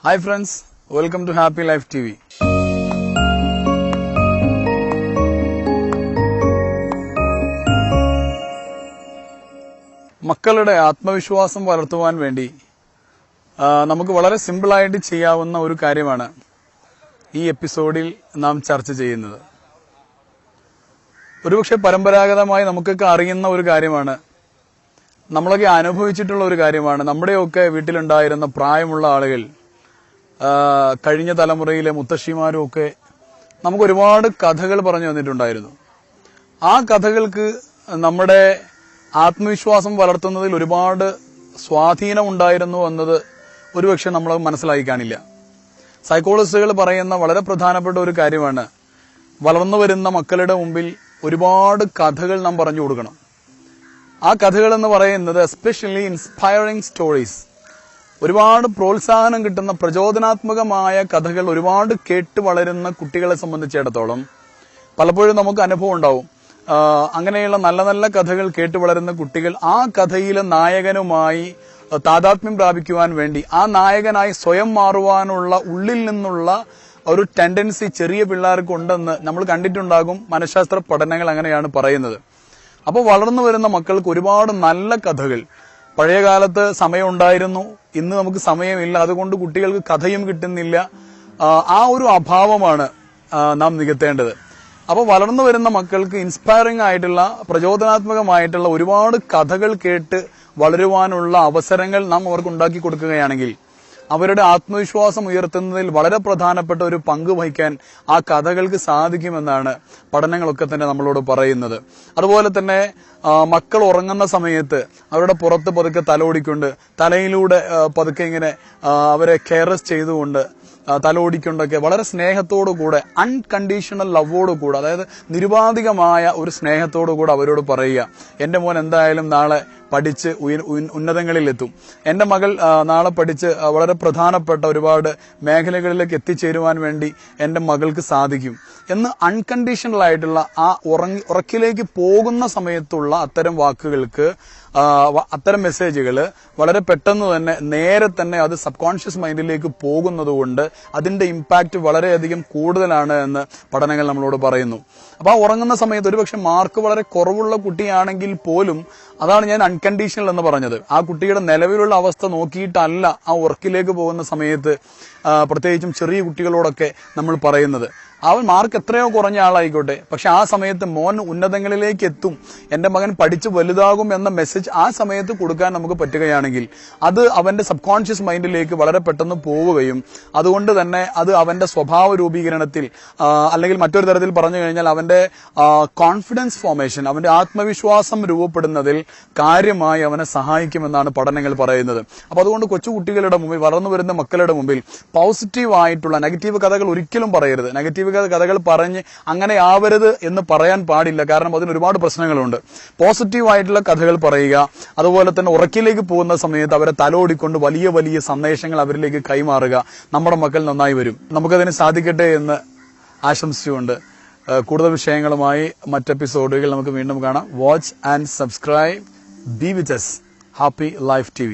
Hi friends, welcome to Happy Life TV. മക്കളുടെ ആത്മവിശ്വാസം വളർത്തുവാൻ വേണ്ടി നമുക്ക് വളരെ സിമ്പിളായിട്ട് ചെയ്യാവുന്ന ഒരു കാര്യമാണ് ഈ എപ്പിസോഡിൽ നാം ചർച്ച ചെയ്യുന്നത്. ഒരുപക്ഷെ പരമ്പരാഗതമായി നമുക്കൊക്കെ അറിയുന്ന ഒരു കാര്യമാണ്, നമ്മളൊക്കെ അനുഭവിച്ചിട്ടുള്ള ഒരു കാര്യമാണ്. നമ്മുടെയൊക്കെ വീട്ടിലുണ്ടായിരുന്ന പ്രായമുള്ള ആളുകൾ, കഴിഞ്ഞ തലമുറയിലെ മുത്തശ്ശിമാരും ഒക്കെ നമുക്ക് ഒരുപാട് കഥകൾ പറഞ്ഞു തന്നിട്ടുണ്ടായിരുന്നു. ആ കഥകൾക്ക് നമ്മുടെ ആത്മവിശ്വാസം വളർത്തുന്നതിൽ ഒരുപാട് സ്വാധീനമുണ്ടായിരുന്നു എന്നത് ഒരുപക്ഷെ നമ്മൾ മനസ്സിലാക്കി കാണില്ല. സൈക്കോളജിസ്റ്റുകൾ പറയുന്ന വളരെ പ്രധാനപ്പെട്ട ഒരു കാര്യമാണ്, വളർന്നു വരുന്ന മക്കളുടെ മുമ്പിൽ ഒരുപാട് കഥകൾ നാം പറഞ്ഞു കൊടുക്കണം. ആ കഥകൾ എന്ന് പറയുന്നത് എസ്പെഷ്യലി ഇൻസ്പയറിംഗ് സ്റ്റോറീസ്, ഒരുപാട് പ്രോത്സാഹനം കിട്ടുന്ന പ്രചോദനാത്മകമായ കഥകൾ ഒരുപാട് കേട്ട് വളരുന്ന കുട്ടികളെ സംബന്ധിച്ചിടത്തോളം പലപ്പോഴും നമുക്ക് അനുഭവം ഉണ്ടാവും. അങ്ങനെയുള്ള നല്ല നല്ല കഥകൾ കേട്ട് വളരുന്ന കുട്ടികൾ ആ കഥയിലെ നായകനുമായി താദാത്മ്യം പ്രാപിക്കുവാൻ വേണ്ടി, ആ നായകനായി സ്വയം മാറുവാനുള്ള ഉള്ളിൽ നിന്നുള്ള ഒരു ടെൻഡൻസി ചെറിയ പിള്ളേർക്ക് ഉണ്ടെന്ന് നമ്മൾ കണ്ടിട്ടുണ്ടാകും. മനഃശാസ്ത്ര പഠനങ്ങൾ അങ്ങനെയാണ് പറയുന്നത്. അപ്പോൾ വളർന്നു വരുന്ന മക്കൾക്ക് ഒരുപാട് നല്ല കഥകൾ, പഴയ കാലത്ത് സമയം ഉണ്ടായിരുന്നു, ഇന്ന് നമുക്ക് സമയമില്ല, അതുകൊണ്ട് കുട്ടികൾക്ക് കഥയും കിട്ടുന്നില്ല. ആ ഒരു അഭാവമാണ് നാം നികത്തേണ്ടത്. അപ്പോൾ വളർന്നു വരുന്ന മക്കൾക്ക് ഇൻസ്പയറിംഗ് ആയിട്ടുള്ള, പ്രചോദനാത്മകമായിട്ടുള്ള ഒരുപാട് കഥകൾ കേട്ട് വളരുവാനുള്ള അവസരങ്ങൾ നാം അവർക്ക് ഉണ്ടാക്കി കൊടുക്കുകയാണെങ്കിൽ അവരുടെ ആത്മവിശ്വാസം ഉയർത്തുന്നതിൽ വളരെ പ്രധാനപ്പെട്ട ഒരു പങ്ക് വഹിക്കാൻ ആ കഥകൾക്ക് സാധിക്കുമെന്നാണ് പഠനങ്ങളൊക്കെ തന്നെ നമ്മളോട് പറയുന്നത്. അതുപോലെ തന്നെ മക്കൾ ഉറങ്ങുന്ന സമയത്ത് അവരുടെ പുറത്ത് പതുക്കെ തലോടിക്കൊണ്ട്, തലയിലൂടെ പതുക്കെ ഇങ്ങനെ അവരെ കെയർലെസ് ചെയ്തുകൊണ്ട് തലോടിക്കൊണ്ടൊക്കെ വളരെ സ്നേഹത്തോടുകൂടെ, അൺകണ്ടീഷണൽ ലവോടുകൂടെ, അതായത് നിരുപാധികമായ ഒരു സ്നേഹത്തോടുകൂടെ അവരോട് പറയുക, എന്റെ മോൻ എന്തായാലും നാളെ പഠിച്ച് ഉന്നതങ്ങളിലെത്തും, എന്റെ മകൾ നാളെ പഠിച്ച് വളരെ പ്രധാനപ്പെട്ട ഒരുപാട് മേഖലകളിലേക്ക് എത്തിച്ചേരുവാൻ വേണ്ടി എന്റെ മകൾക്ക് സാധിക്കും എന്ന് അൺകണ്ടീഷണൽ ആയിട്ടുള്ള ആ ഉറക്കിലേക്ക് പോകുന്ന സമയത്തുള്ള അത്തരം വാക്കുകൾക്ക്, അത്തരം മെസ്സേജുകൾ വളരെ പെട്ടെന്ന് തന്നെ നേരെ തന്നെ അത് സബ് കോൺഷ്യസ് മൈൻഡിലേക്ക് പോകുന്നതുകൊണ്ട് അതിന്റെ ഇമ്പാക്റ്റ് വളരെയധികം കൂടുതലാണ് എന്ന് പഠനങ്ങൾ നമ്മളോട് പറയുന്നു. അപ്പൊ ആ ഉറങ്ങുന്ന സമയത്ത് ഒരുപക്ഷെ മാർക്ക് വളരെ കുറവുള്ള കുട്ടിയാണെങ്കിൽ പോലും, അതാണ് ഞാൻ അൺകണ്ടീഷണൽ എന്ന് പറഞ്ഞത്, ആ കുട്ടിയുടെ നിലവിലുള്ള അവസ്ഥ നോക്കിയിട്ടല്ല ആ ഉറക്കിലേക്ക് പോകുന്ന സമയത്ത് പ്രത്യേകിച്ചും ചെറിയ കുട്ടികളോടൊക്കെ നമ്മൾ പറയുന്നത്. അവൻ മാർക്ക് എത്രയോ കുറഞ്ഞ ആളായിക്കോട്ടെ, പക്ഷെ ആ സമയത്ത് മോൻ ഉന്നതങ്ങളിലേക്ക് എത്തും, എന്റെ മകൻ പഠിച്ചു വലുതാകും എന്ന മെസ്സേജ് ആ സമയത്ത് കൊടുക്കാൻ നമുക്ക് പറ്റുകയാണെങ്കിൽ അത് അവന്റെ സബ് കോൺഷ്യസ് മൈൻഡിലേക്ക് വളരെ പെട്ടെന്ന് പോവുകയും അതുകൊണ്ട് തന്നെ അത് അവന്റെ സ്വഭാവ രൂപീകരണത്തിൽ, അല്ലെങ്കിൽ മറ്റൊരു തരത്തിൽ പറഞ്ഞു കഴിഞ്ഞാൽ അവന്റെ കോൺഫിഡൻസ് ഫോർമേഷൻ, അവന്റെ ആത്മവിശ്വാസം രൂപപ്പെടുന്നതിൽ കാര്യമായി അവനെ സഹായിക്കുമെന്നാണ് പഠനങ്ങൾ പറയുന്നത്. അപ്പൊ അതുകൊണ്ട് കൊച്ചുകുട്ടികളുടെ മുമ്പിൽ, വളർന്നു വരുന്ന മക്കളുടെ മുമ്പിൽ പോസിറ്റീവ് ആയിട്ടുള്ള, നെഗറ്റീവ് കഥകൾ ഒരിക്കലും പറയരുത്. നെഗറ്റീവ് കഥകൾ പറഞ്ഞ് അങ്ങനെ ആവരുത് എന്ന് പറയാൻ പാടില്ല, കാരണം അതിന് ഒരുപാട് പ്രശ്നങ്ങളുണ്ട്. പോസിറ്റീവ് ആയിട്ടുള്ള കഥകൾ പറയുക, അതുപോലെ തന്നെ ഉറക്കിലേക്ക് പോകുന്ന സമയത്ത് അവരെ തലോടിക്കൊണ്ട് വലിയ വലിയ സന്ദേശങ്ങൾ അവരിലേക്ക് കൈമാറുക. നമ്മുടെ മക്കൾ നന്നായി വരും. നമുക്കതിന് സാധിക്കട്ടെ എന്ന് ആശംസിച്ചുകൊണ്ട് കൂടുതൽ വിഷയങ്ങളുമായി മറ്റെപ്പിസോഡുകൾ നമുക്ക് വീണ്ടും കാണാം. Watch and subscribe. B with us. Happy Life TV.